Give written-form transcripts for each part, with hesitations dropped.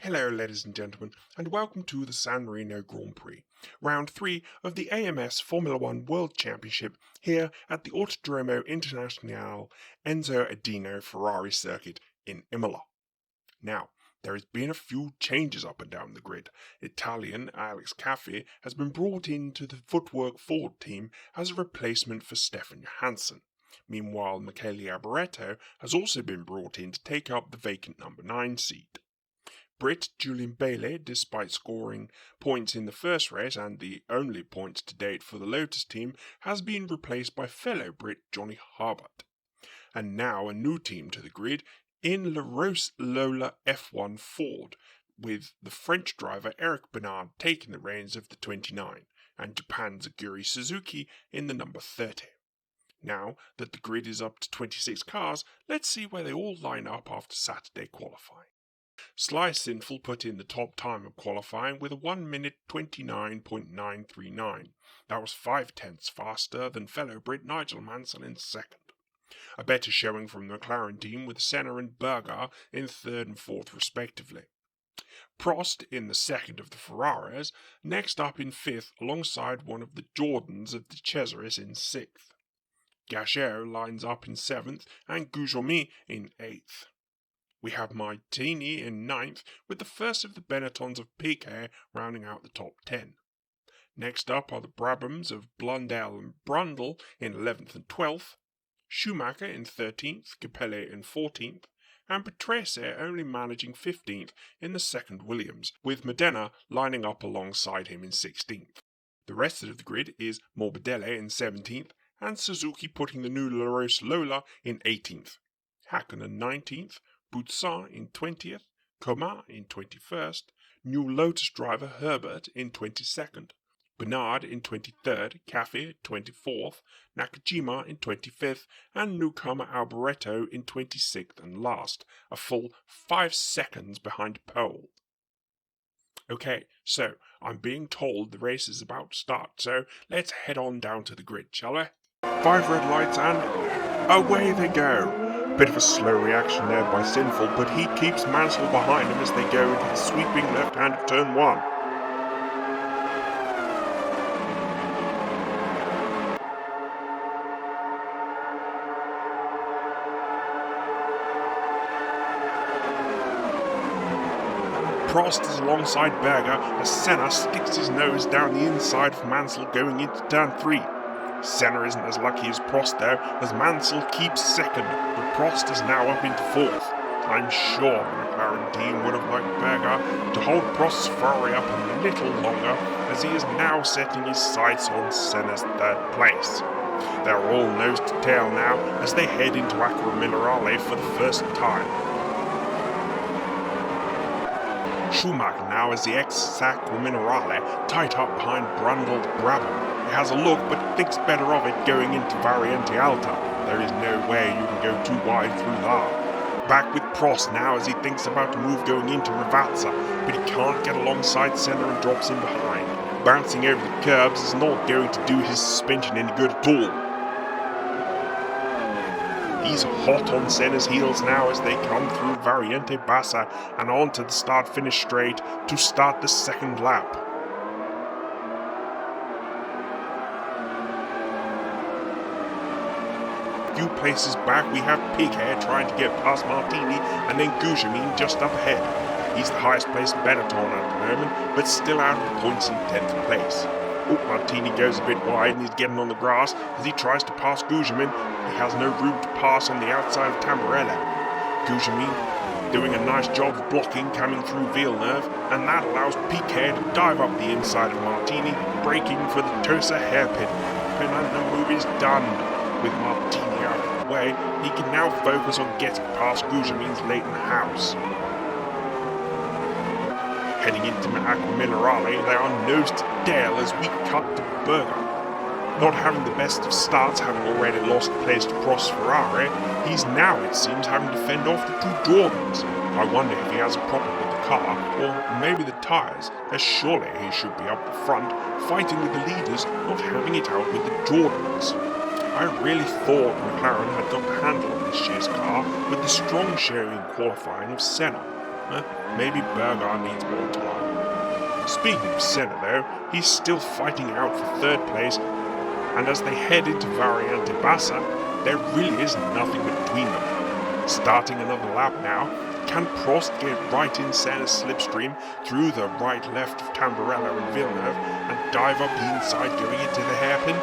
Hello ladies and gentlemen, and welcome to the San Marino Grand Prix, round 3 of the AMS Formula 1 World Championship here at the Autodromo Internazionale Enzo Adino Ferrari circuit in Imola. Now, there has been a few changes up and down the grid. Italian Alex Caffi has been brought into the Footwork Ford team as a replacement for Stefan Johansson. Meanwhile, Michele Alboreto has also been brought in to take up the vacant number 9 seat. Brit Julian Bailey, despite scoring points in the first race and the only points to date for the Lotus team, has been replaced by fellow Brit Johnny Harbert. And now a new team to the grid in La Rose Lola F1 Ford, with the French driver Eric Bernard taking the reins of the 29 and Japan's Aguri Suzuki in the number 30. Now that the grid is up to 26 cars, let's see where they all line up after Saturday qualifying. Sly Sinful put in the top time of qualifying with a 1 minute 29.939. That was 5/10 faster than fellow Brit Nigel Mansell in second. A better showing from the McLaren team with Senna and Berger in third and fourth respectively. Prost in the second of the Ferraris, next up in fifth alongside one of the Jordans of the Cesaris in sixth. Gachot lines up in seventh and Gugelmin in eighth. We have Martini in ninth, with the first of the Benettons of Piquet rounding out the top 10. Next up are the Brabhams of Blundell and Brundle in 11th and 12th, Schumacher in 13th, Capelli in 14th, and Patrese only managing 15th in the second Williams, with Modena lining up alongside him in 16th. The rest of the grid is Morbidelli in 17th, and Suzuki putting the new La Rose Lola in 18th, Hakkinen 19th, Boutsen in 20th, Comin in 21st, new Lotus driver Herbert in 22nd, Bernard in 23rd, Caffi 24th, Nakajima in 25th, and newcomer Alboreto in 26th and last, a full 5 seconds behind pole. Okay, so I'm being told the race is about to start, so let's head on down to the grid, shall we? 5 red lights and away they go! Bit of a slow reaction there by Sinful, but he keeps Mansell behind him as they go into the sweeping left hand of turn 1. Prost is alongside Berger as Senna sticks his nose down the inside of Mansell going into turn 3. Senna isn't as lucky as Prost though, as Mansell keeps second, but Prost is now up into fourth. I'm sure the McLaren team would have liked Berger to hold Prost's Ferrari up a little longer, as he is now setting his sights on Senna's third place. They're all nose to tail now as they head into Acqua Minerale for the first time. Schumacher now as the ex-Acqua Minerale tight up behind Brundle Brabham. He has a look but thinks better of it going into Variante Alta. There is no way you can go too wide through that. Back with Prost now as he thinks about a move going into Ravazza, but he can't get alongside Senna and drops in behind. Bouncing over the curbs is not going to do his suspension any good at all. He's hot on Senna's heels now as they come through Variante Bassa and onto the start-finish straight to start the second lap. Few places back we have Piquet trying to get past Martini and then Gugelmin just up ahead. He's the highest placed Benetton at the moment, but still out of points in 10th place. Martini goes a bit wide and he's getting on the grass as he tries to pass Gugelmin. He has no room to pass on the outside of Tamburello. Gugelmin doing a nice job of blocking coming through Villeneuve, and that allows Piquet to dive up the inside of Martini, braking for the Tosa hairpin. And the move is done. With Martini out of the way, he can now focus on getting past Gugelmin's Leighton house. Heading into Acqua Minerale, they are nose to tail as we cut to Berger. Not having the best of starts, having already lost place to Prost's Ferrari, he's now, it seems, having to fend off the 2 Jordans. I wonder if he has a problem with the car, or maybe the tyres, as surely he should be up the front, fighting with the leaders, not having it out with the Jordans. I really thought McLaren had got the handle on this year's car with the strong showing in qualifying of Senna. Maybe Berger needs more time. Speaking of Senna though, he's still fighting out for third place, and as they head into Variante Bassa, there really is nothing between them. Starting another lap now, can Prost get right in Senna's slipstream through the right-left of Tamburello and Villeneuve and dive up the inside going into the hairpin?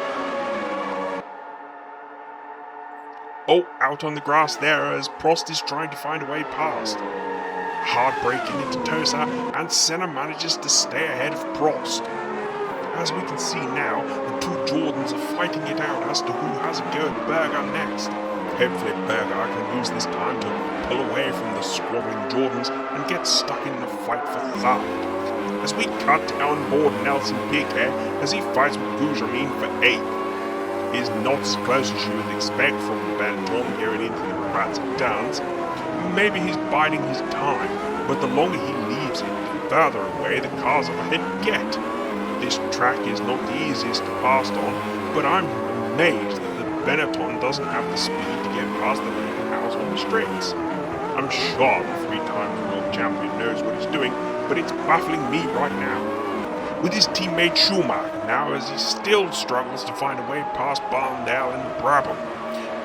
Oh, out on the grass there as Prost is trying to find a way past. Hard braking into Tosa, and Senna manages to stay ahead of Prost. As we can see now, the two Jordans are fighting it out as to who has a go at Berger next. Hopefully Berger can use this time to pull away from the squabbling Jordans and get stuck in the fight for third. As we cut on board Nelson Piquet as he fights with Gugelmin for 8th. He's not as close as you would expect from Benetton going into the Rivazzi Downs. Maybe he's biding his time, but the longer he leaves it, the further away the cars up ahead get. This track is not the easiest to pass on, but I'm amazed that the Benetton doesn't have the speed to get past the Rittenhouse on the straights. I'm sure the 3-time world champion knows what he's doing, but it's baffling me right now. With his teammate Schumacher now as he still struggles to find a way past Blundell and Brabham.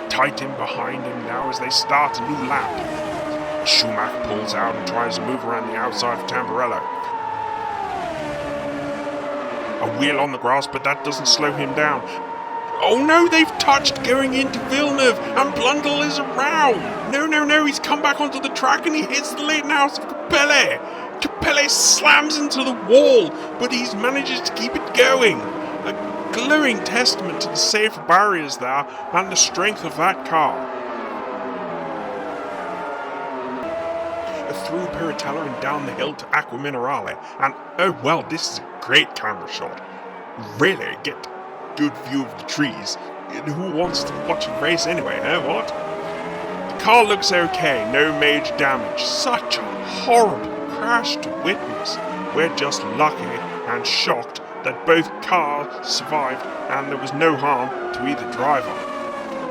Tight in behind him now as they start a new lap. Schumacher pulls out and tries to move around the outside of Tamburello. A wheel on the grass, but that doesn't slow him down. Oh no, they've touched going into Villeneuve, and Blundell is around. No, he's come back onto the track and he hits the Rittenhouse of Capelli. Capelli slams into the wall, but he's managed to keep it going. A glowing testament to the safe barriers there and the strength of that car. Through Piratella and down the hill to Aqua Minerale, and oh well, this is a great camera shot. Really get a good view of the trees. Who wants to watch a race anyway, what? The car looks okay, no major damage. Such a horrible crash to witness. We're just lucky and shocked that both cars survived and there was no harm to either driver.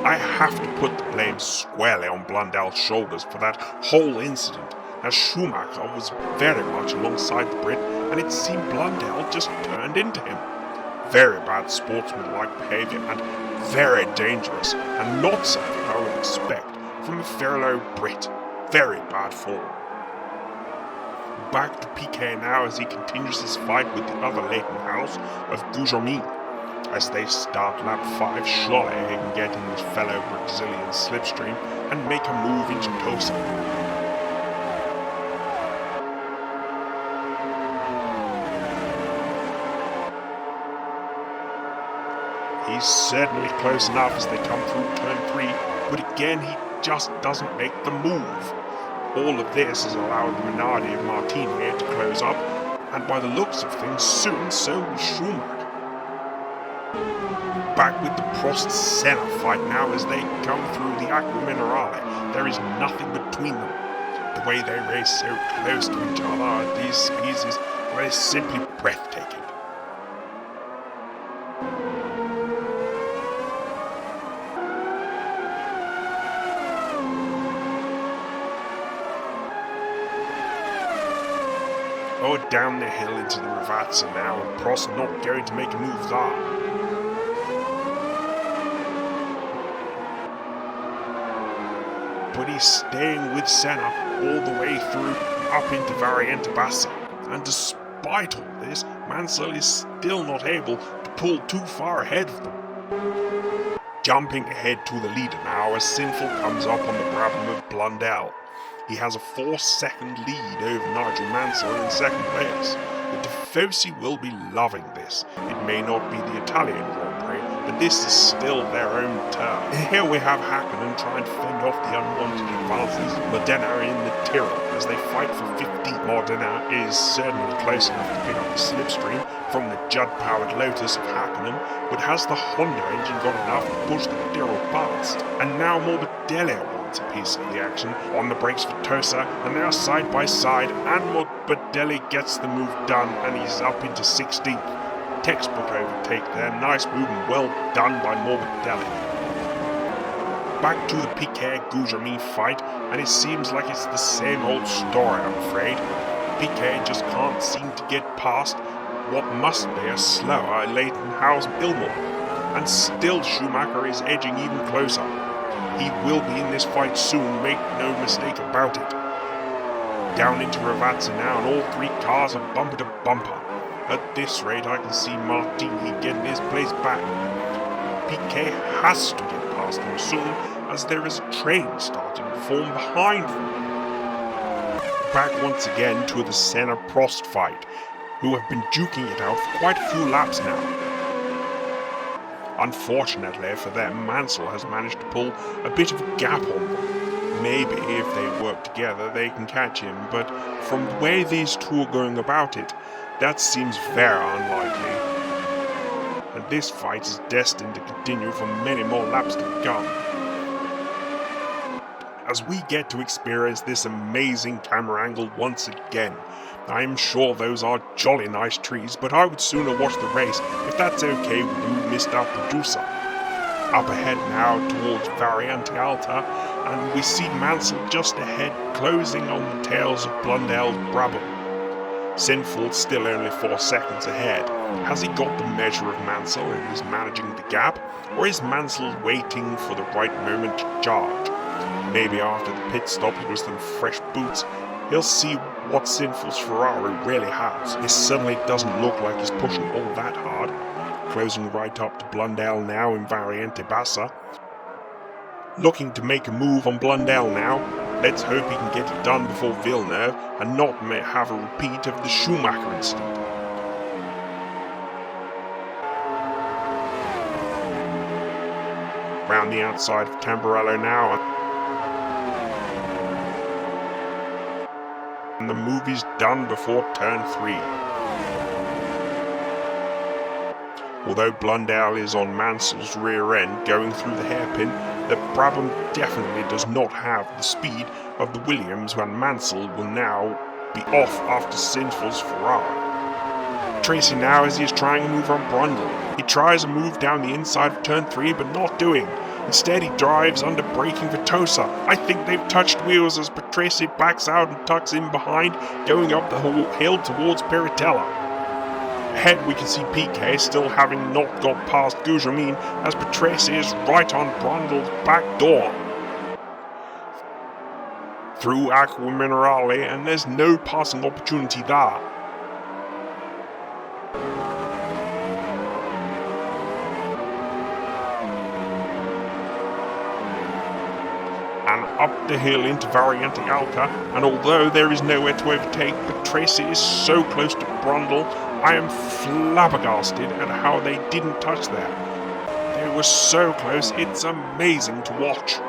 I have to put the blame squarely on Blundell's shoulders for that whole incident, as Schumacher was very much alongside the Brit and it seemed Blundell just turned into him. Very bad sportsmanlike behaviour and very dangerous, and not something I would expect from a fellow Brit. Very bad form. Back to Piquet now as he continues his fight with the other Rittenhouse of Gugelmin. As they start lap 5, surely he can get in his fellow Brazilian slipstream and make a move into Tosa. He's certainly close enough as they come through turn 3, but again he just doesn't make the move. All of this has allowed the Minardi of Martini here to close up, and by the looks of things, soon so will Schumacher. Back with the Prost-Senna fight now as they come through the Aqua Minerale. There is nothing between them. The way they race so close to each other at these speeds is simply breathtaking. Oh, down the hill into the Rivazzi now, and Prost not going to make a move there. But he's staying with Senna all the way through up into Variante Bassa. And despite all this, Mansell is still not able to pull too far ahead of them. Jumping ahead to the leader now as Sinful comes up on the Brabham of Blundell. He has a 4-second lead over Nigel Mansell in second place. The Tifosi will be loving this. It may not be the Italian Grand Prix, but this is still their own turn. Here we have Hakkinen trying to fend off the unwanted advances. Modena in the Tyrrell as they fight for 15th. Modena is certainly close enough to pick up the slipstream from the Judd-powered Lotus of Hakkinen, but has the Honda engine got enough to push the Tyrrell past? And now Morbidelli wants a piece of the action on the brakes for Tosa, and they are side by side, and Morbidelli gets the move done, and he's up into 16th. Textbook overtake there, nice move and well done by Morbidelli. back to the Piquet-Gujermin fight, and it seems like it's the same old story, I'm afraid. Piquet just can't seem to get past what must be a slower Imola, and still Schumacher is edging even closer. He will be in this fight soon, make no mistake about it. Down into Ravazza now, and all three cars are bumper to bumper. At this rate, I can see Martini getting his place back. Piquet has to get past him soon, as there is a train starting to form behind them. Back once again to the Senna-Prost fight, who have been duking it out for quite a few laps now. Unfortunately for them, Mansell has managed to pull a bit of a gap on them. Maybe if they work together they can catch him, but from the way these two are going about it, that seems very unlikely. And this fight is destined to continue for many more laps to come, as we get to experience this amazing camera angle once again. I am sure those are jolly nice trees, but I would sooner watch the race if that's okay with you, Mr. Producer. Up ahead now towards Variante Alta, and we see Mansell just ahead, closing on the tails of Blundel's Brabham. Sinful still only 4 seconds ahead. Has he got the measure of Mansell and is managing the gap, or is Mansell waiting for the right moment to charge? Maybe after the pit stop with some fresh boots, he'll see what Sinful's Ferrari really has. It certainly doesn't look like he's pushing all that hard. Closing right up to Blundell now in Variante Bassa. Looking to make a move on Blundell now. Let's hope he can get it done before Villeneuve and not have a repeat of the Schumacher incident. Round the outside of Tamburello now, and the movie's done before turn 3. Although Blundell is on Mansell's rear end going through the hairpin, the Brabham definitely does not have the speed of the Williams, when Mansell will now be off after Sinful's Ferrari. Tracy now as he is trying a move on Brundle. He tries a move down the inside of turn 3 but not doing. Instead he drives under braking for Tosa. I think they've touched wheels as Patrese backs out and tucks in behind, going up the hill towards Piratella. Ahead we can see Piquet still having not got past Gujermin, as Patrese is right on Brundle's back door. Through Aqua Minerale, and there's no passing opportunity there. And up the hill into Variante Alta, and although there is nowhere to overtake, Patrese is so close to Brundle, I am flabbergasted at how they didn't touch there. They were so close, it's amazing to watch.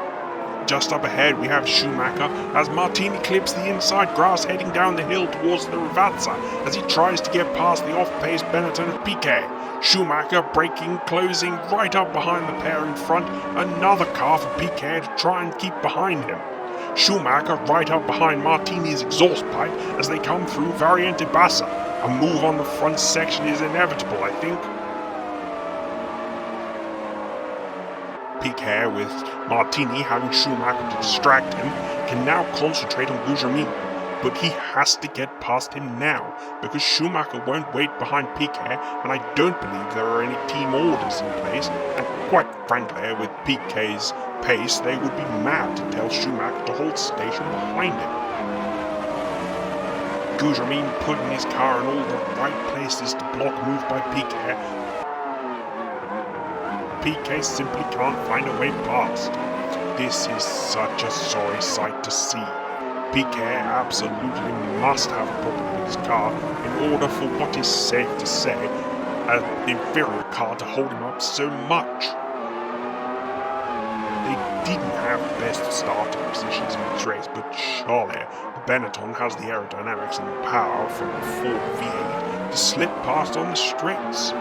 Just up ahead we have Schumacher as Martini clips the inside grass heading down the hill towards the Ravazza as he tries to get past the off-pace Benetton of Piquet. Schumacher braking, closing right up behind the pair in front, another car for Piquet to try and keep behind him. Schumacher right up behind Martini's exhaust pipe as they come through Variante Bassa. A move on the front section is inevitable, I think. Piquet, with Martini having Schumacher to distract him, can now concentrate on Gujermin, but he has to get past him now, because Schumacher won't wait behind Piquet, and I don't believe there are any team orders in place, and quite frankly, with Piquet's pace, they would be mad to tell Schumacher to hold station behind him. Gujermin putting his car in all the right places to block a move by Piquet. Piquet simply can't find a way past. This is such a sorry sight to see. Piquet absolutely must have a problem with his car in order for what is safe to say, an inferior car to hold him up so much. They didn't have the best starting positions in this race, but surely the Benetton has the aerodynamics and the power from the Ford V8 to slip past on the straights.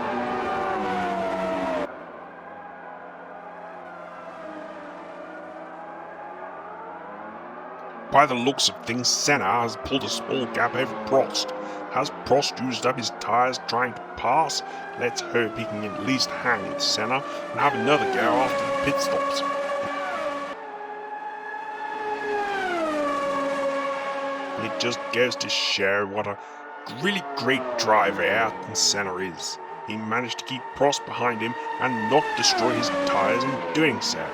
By the looks of things, Senna has pulled a small gap over Prost. Has Prost used up his tyres trying to pass? Let's hope he can at least hang with Senna and have another go after the pit stops. just goes to show what a really great driver Ayrton Senna is. He managed to keep Prost behind him and not destroy his tyres in doing so.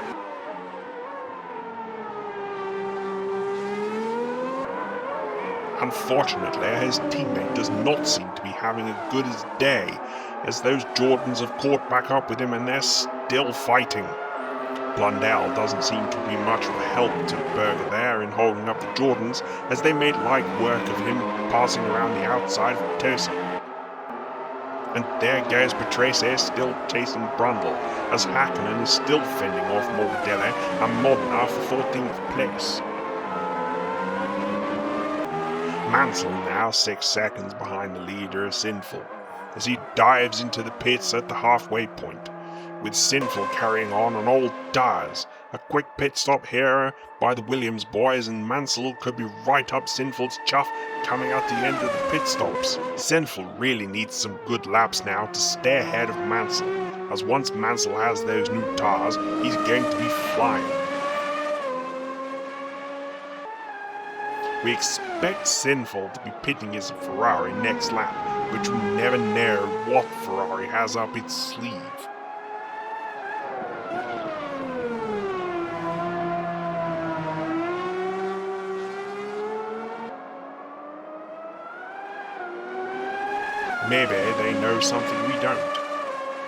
Unfortunately, his teammate does not seem to be having as good a day, as those Jordans have caught back up with him and they're still fighting. Blundell doesn't seem to be much of a help to Berger there in holding up the Jordans, as they made light work of him passing around the outside of Tosa. And there goes Patrese still chasing Brundle, as Hakkinen is still fending off Morbidelli and Modena for 14th place. Mansell now 6 seconds behind the leader of Sinful, as he dives into the pits at the halfway point, with Sinful carrying on old tyres. A quick pit stop here by the Williams boys, and Mansell could be right up Sinful's chuff coming out the end of the pit stops. Sinful really needs some good laps now to stay ahead of Mansell, as once Mansell has those new tyres, he's going to be flying. We expect Sinful to be pitting his Ferrari next lap, but we never know what Ferrari has up its sleeve. Maybe they know something we don't.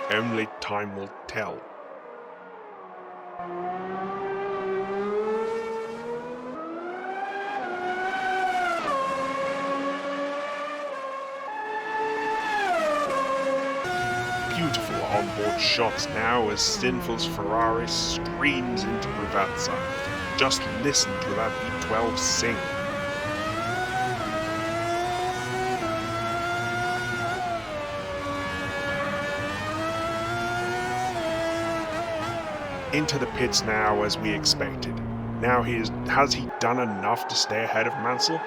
Only time will tell. Beautiful onboard shots now as Sinful's Ferrari screams into Ravazza. Just listen to that V12 sing. Into the pits now as we expected. Now has he done enough to stay ahead of Mansell?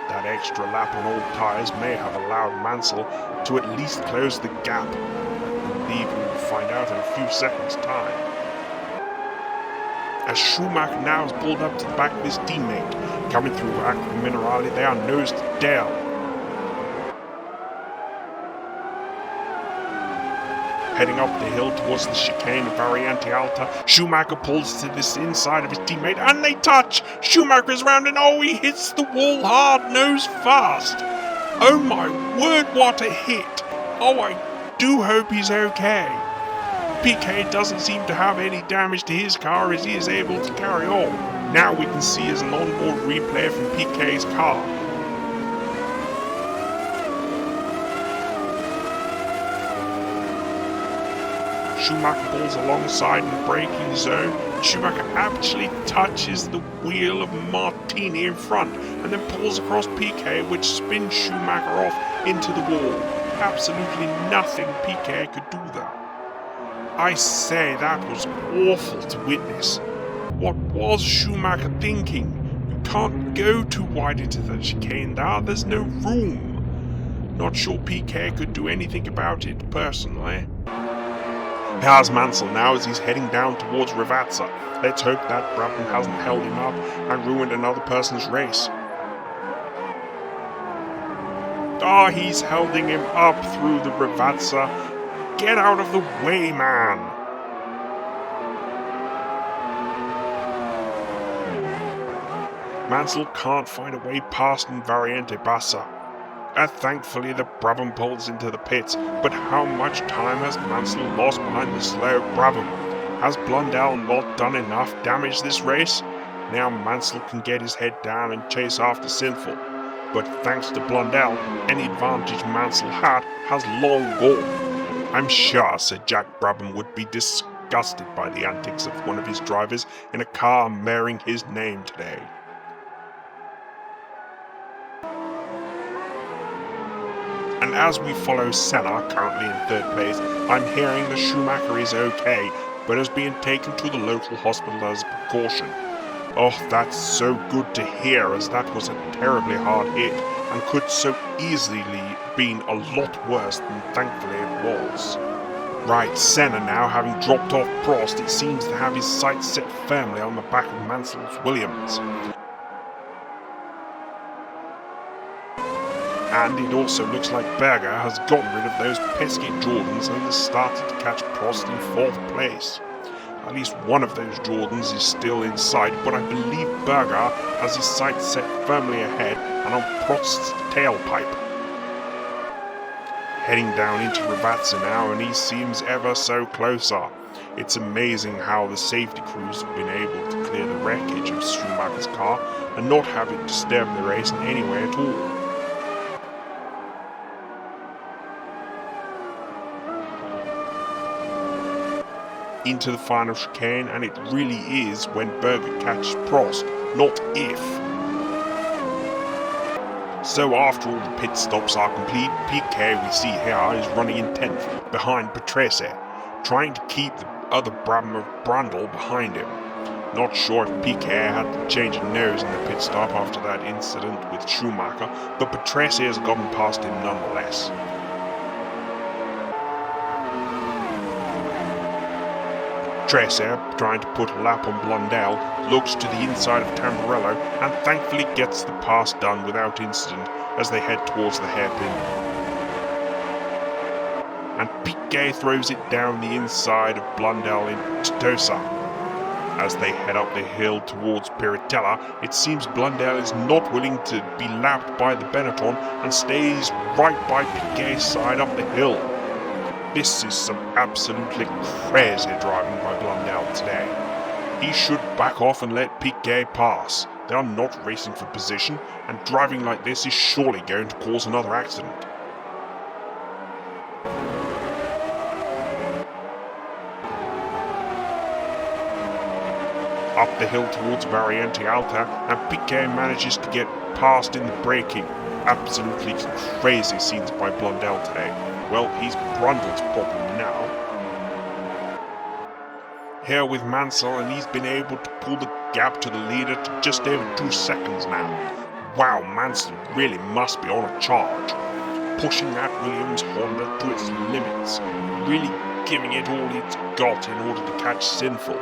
That extra lap on old tyres may have allowed Mansell to at least close the gap. I believe we will find out in a few seconds' time. As Schumacher now is pulled up to the back of his teammate, coming through Aqua Minerale, they are nose to tail. Heading up the hill towards the chicane of Variante Alta, Schumacher pulls to this inside of his teammate, and they touch! Schumacher's round, and oh, he hits the wall hard, nose fast! Oh my word, what a hit! Oh, I do hope he's okay. Piquet doesn't seem to have any damage to his car as he is able to carry on. Now we can see as an onboard replay from Piquet's car. Schumacher pulls alongside in the braking zone. Schumacher actually touches the wheel of Martini in front and then pulls across Piquet, which spins Schumacher off into the wall. Absolutely nothing Piquet could do there. I say, that was awful to witness. What was Schumacher thinking? You can't go too wide into the chicane there, there's no room. Not sure Piquet could do anything about it, personally. Here's Mansell now as he's heading down towards Ravazza. Let's hope that Brabham hasn't held him up and ruined another person's race. He's holding him up through the Ravazza. Get out of the way, man! Mansell can't find a way past in Variante Bassa. Thankfully, the Brabham pulls into the pits, but how much time has Mansell lost behind the slow Brabham? Has Blundell not done enough damage this race? Now Mansell can get his head down and chase after Sinful, but thanks to Blundell, any advantage Mansell had has long gone. I'm sure Sir Jack Brabham would be disgusted by the antics of one of his drivers in a car bearing his name today. And as we follow Senna, currently in third place, I'm hearing that Schumacher is okay, but is being taken to the local hospital as a precaution. Oh, that's so good to hear, as that was a terribly hard hit, and could so easily been a lot worse than thankfully it was. Right, Senna now, having dropped off Prost, it seems to have his sights set firmly on the back of Mansell's Williams. And it also looks like Berger has gotten rid of those pesky Jordans and has started to catch Prost in 4th place. At least one of those Jordans is still in sight, but I believe Berger has his sights set firmly ahead and on Prost's tailpipe. Heading down into Ravazza now, and he seems ever so closer. It's amazing how the safety crews have been able to clear the wreckage of Schumacher's car and not have it disturb the race in any way at all. Into the final chicane, and it really is when Berger catches Prost, not if. So after all the pit stops are complete, Piquet, we see here, is running in 10th, behind Patrese, trying to keep the other Brundle behind him. Not sure if Piquet had to change a nose in the pit stop after that incident with Schumacher, but Patrese has gotten past him nonetheless. Patrese, trying to put a lap on Blundell, looks to the inside of Tamburello and thankfully gets the pass done without incident as they head towards the hairpin. And Piquet throws it down the inside of Blundell into Tosa. As they head up the hill towards Piratella, it seems Blundell is not willing to be lapped by the Benetton and stays right by Piquet's side up the hill. This is some absolutely crazy driving by Blundell today. He should back off and let Piquet pass. They are not racing for position, and driving like this is surely going to cause another accident. Up the hill towards Variante Alta, and Piquet manages to get past in the braking. Absolutely crazy scenes by Blundell today. Well, he's Brundle's problem now. Here with Mansell, and he's been able to pull the gap to the leader to just over 2 seconds now. Wow, Mansell really must be on a charge. Pushing that Williams Honda to its limits. Really giving it all it's got in order to catch Sinful.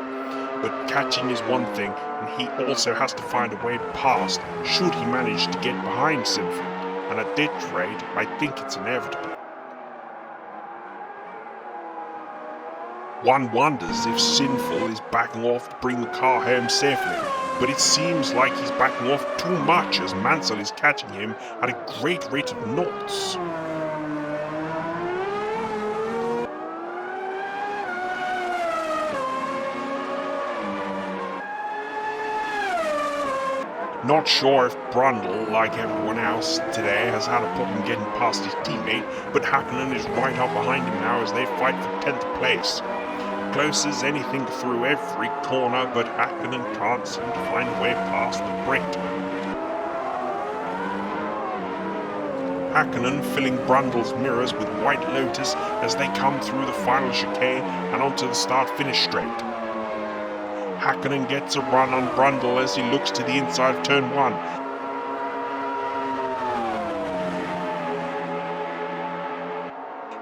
But catching is one thing, and he also has to find a way past should he manage to get behind Sinful. And at this rate, I think it's inevitable. One wonders if Sinful is backing off to bring the car home safely, but it seems like he's backing off too much as Mansell is catching him at a great rate of knots. Not sure if Brundle, like everyone else today, has had a problem getting past his teammate, but Hakkinen is right up behind him now as they fight for 10th place. Close as anything through every corner, but Hakkinen can't seem to find a way past the Brit. Hakkinen filling Brundle's mirrors with White Lotus as they come through the final chicane and onto the start-finish straight. Hakkinen gets a run on Brundle as he looks to the inside of turn 1.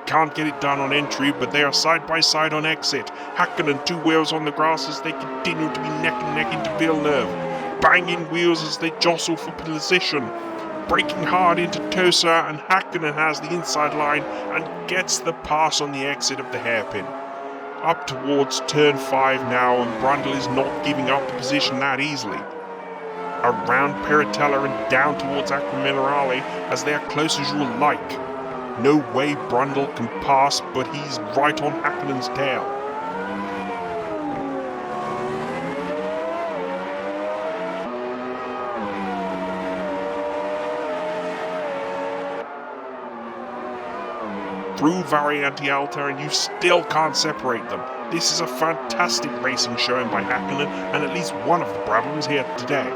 Can't get it done on entry, but they are side by side on exit. Hakkinen 2 wheels on the grass as they continue to be neck and neck into Villeneuve. Banging wheels as they jostle for position. Braking hard into Tosa, and Hakkinen has the inside line and gets the pass on the exit of the hairpin. Up towards turn 5 now, and Brundle is not giving up the position that easily. Around Piratella and down towards Acquaminerale as they are close as you will like. No way Brundle can pass, but he's right on Hakkinen's tail. Through Variante Alta, and you still can't separate them. This is a fantastic racing showing by Hakkinen, and at least one of the Brabhams here today.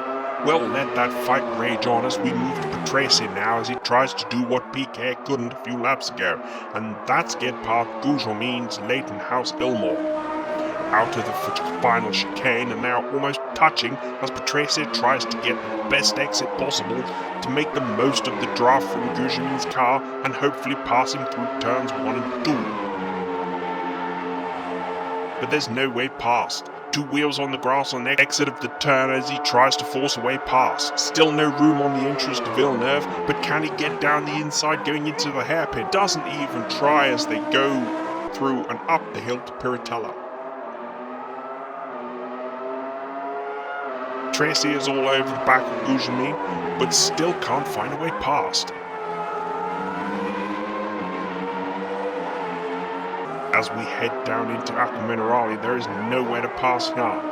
Well, let that fight rage on as we move to Patrese now as he tries to do what Piquet couldn't a few laps ago, and that's get past Gugelmin's Leighton House Ilmore. Out of the final chicane, and now almost touching as Patrese tries to get the best exit possible to make the most of the draft from Gugelmin's car and hopefully pass him through turns 1 and 2. But there's no way past. two wheels on the grass on the exit of the turn as he tries to force a way past. Still no room on the entrance to Villeneuve, but can he get down the inside going into the hairpin? Doesn't even try as they go through and up the hill to Piratella. Tracy is all over the back of Gugelmin, but still can't find a way past. As we head down into Acqua Minerale, there is nowhere to pass now,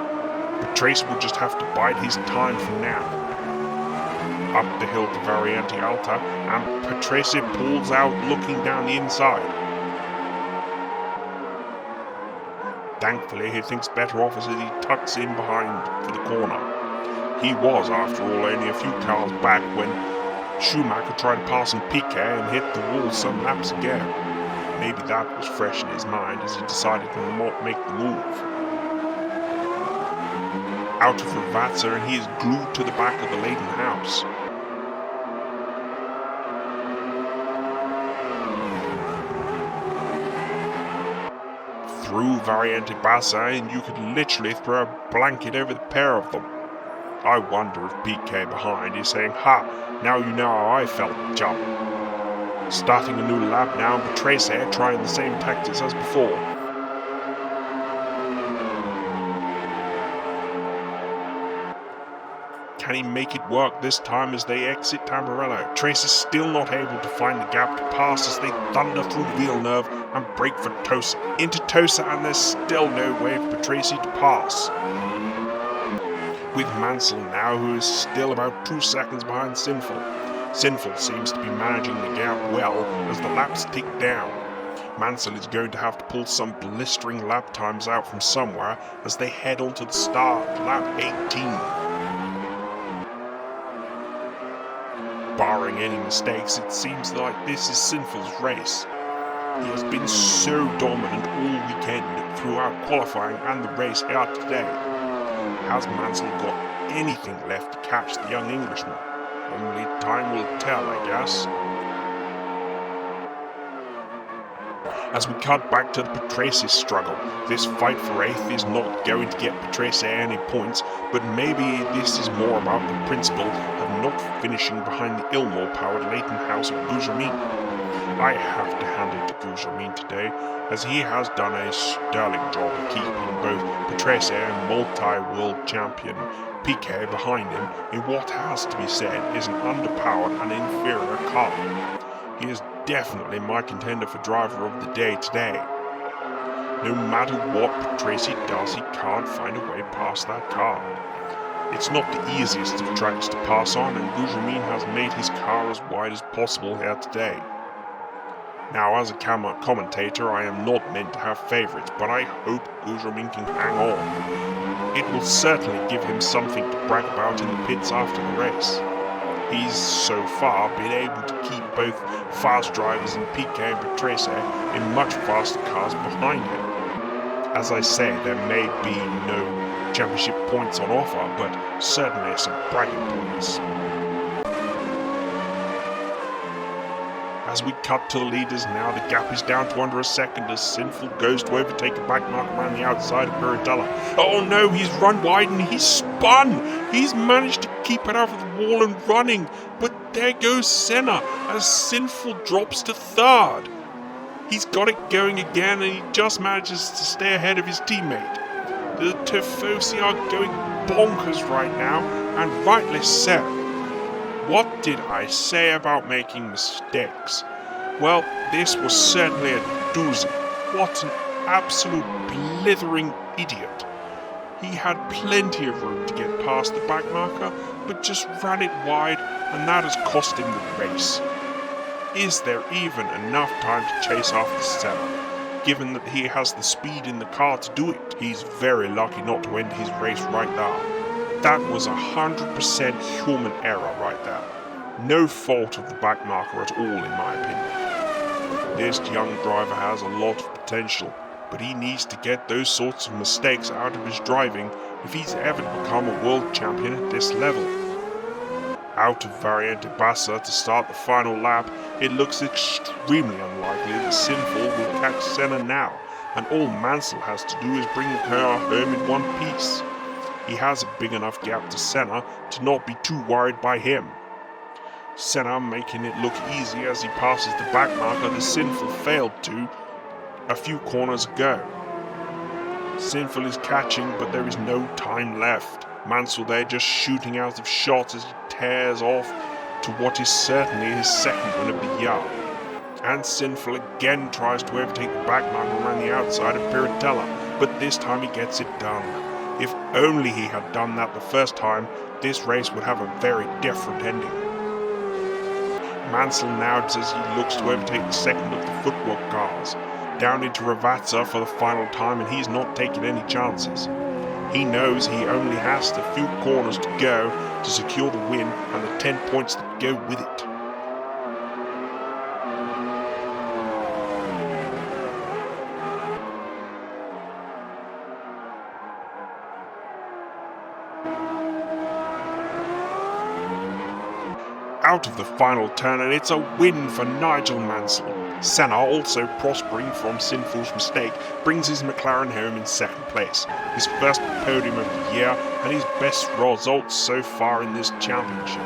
but Tracy will just have to bide his time for now. Up the hill to Variante Alta, and Patrese pulls out looking down the inside. Thankfully, he thinks better of as he tucks in behind for the corner. He was, after all, only a few cars back when Schumacher tried to pass him Piquet and hit the wall some laps ago. Maybe that was fresh in his mind as he decided to not make the move. Out of Ravazza, and he is glued to the back of the Leyden house. Through Variante Bassa, and you could literally throw a blanket over the pair of them. I wonder if Piquet behind is saying, "Ha, now you know how I felt, chum." Starting a new lap now, but Patrese trying the same tactics as before. Can he make it work this time as they exit Tamburello? Trace is still not able to find the gap to pass as they thunder through Villeneuve and break for Tosa. Into Tosa, and there's still no way for Patrese to pass. With Mansell now, who is still about 2 seconds behind Sinful. Sinful seems to be managing the gap well as the laps tick down. Mansell is going to have to pull some blistering lap times out from somewhere as they head on to the start, lap 18. Barring any mistakes, it seems like this is Sinful's race. He has been so dominant all weekend throughout qualifying and the race here today. Has Mansell got anything left to catch the young Englishman? Only time will tell, I guess. As we cut back to the Patrese struggle, this fight for 8th is not going to get Patrese any points, but maybe this is more about the principle of not finishing behind the Ilmor-powered Leyden house of Gugelmin. I have to hand it to Gugelmin today, as he has done a sterling job of keeping both Patrese and multi-world champion Piquet behind him in what has to be said is an underpowered and inferior car. He is definitely my contender for driver of the day today. No matter what Patrese does, he can't find a way past that car. It's not the easiest of tracks to pass on, and Gugelmin has made his car as wide as possible here today. Now, as a commentator, I am not meant to have favourites, but I hope Gugelmin can hang on. It will certainly give him something to brag about in the pits after the race. He's so far been able to keep both fast drivers in Piquet and Patrese in much faster cars behind him. As I say, there may be no championship points on offer, but certainly some bragging points. As we cut to the leaders now, the gap is down to under a second as Sinful goes to overtake a back marker around the outside of Piratella. Oh no, he's run wide and he's spun! He's managed to keep it out of the wall and running, but there goes Senna as Sinful drops to 3rd. He's got it going again and he just manages to stay ahead of his teammate. The Tifosi are going bonkers right now, and rightly so. What did I say about making mistakes? Well, this was certainly a doozy. What an absolute blithering idiot. He had plenty of room to get past the back marker, but just ran it wide, and that has cost him the race. Is there even enough time to chase after Senna, given that he has the speed in the car to do it? He's very lucky not to end his race right there. That was 100% human error right there. No fault of the back marker at all, in my opinion. This young driver has a lot of potential, but he needs to get those sorts of mistakes out of his driving if he's ever to become a world champion at this level. Out of Variante Bassa to start the final lap, it looks extremely unlikely that Sinful will catch Senna now, and all Mansell has to do is bring the car home in one piece. He has a big enough gap to Senna to not be too worried by him. Senna making it look easy as he passes the back marker the Sinful failed to a few corners ago. Sinful is catching, but there is no time left. Mansell there just shooting out of shots as he tears off to what is certainly his second win of the year. And Sinful again tries to overtake the back marker around the outside of Piratella, but this time he gets it done. If only he had done that the first time, this race would have a very different ending. Mansell nods as he looks to overtake the second of the footwork cars, down into Ravazza for the final time, and he's not taking any chances. He knows he only has a few corners to go to secure the win and the 10 points that go with it. Out of the final turn, and it's a win for Nigel Mansell. Senna, also prospering from Sinful's mistake, brings his McLaren home in second place, his first podium of the year and his best results so far in this championship.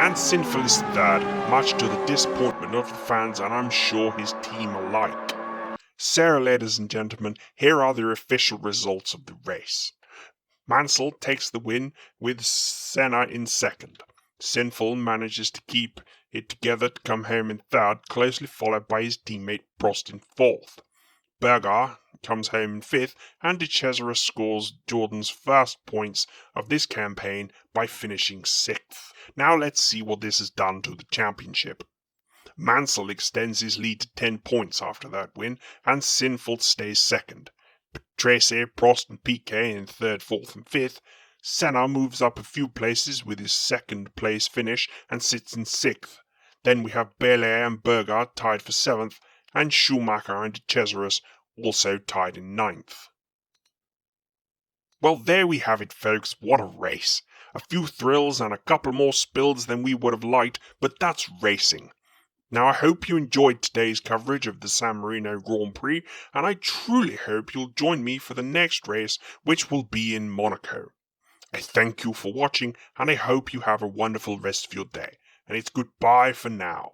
And Sinful is third, much to the disappointment of the fans and I'm sure his team alike. So, ladies and gentlemen, here are the official results of the race. Mansell takes the win with Senna in second. Sinful manages to keep it together to come home in third, closely followed by his teammate Prost in fourth. Berger comes home in fifth, and De Cesare scores Jordan's first points of this campaign by finishing sixth. Now let's see what this has done to the championship. Mansell extends his lead to 10 points after that win, and Sinful stays second. Patrese, Prost and Piquet in third, fourth and fifth. Senna moves up a few places with his second place finish and sits in sixth. Then we have Belair and Berger tied for seventh, and Schumacher and De Cesare also tied in ninth. Well, there we have it, folks. What a race. A few thrills and a couple more spills than we would have liked, but that's racing. Now, I hope you enjoyed today's coverage of the San Marino Grand Prix, and I truly hope you'll join me for the next race, which will be in Monaco. I thank you for watching, and I hope you have a wonderful rest of your day. And it's goodbye for now.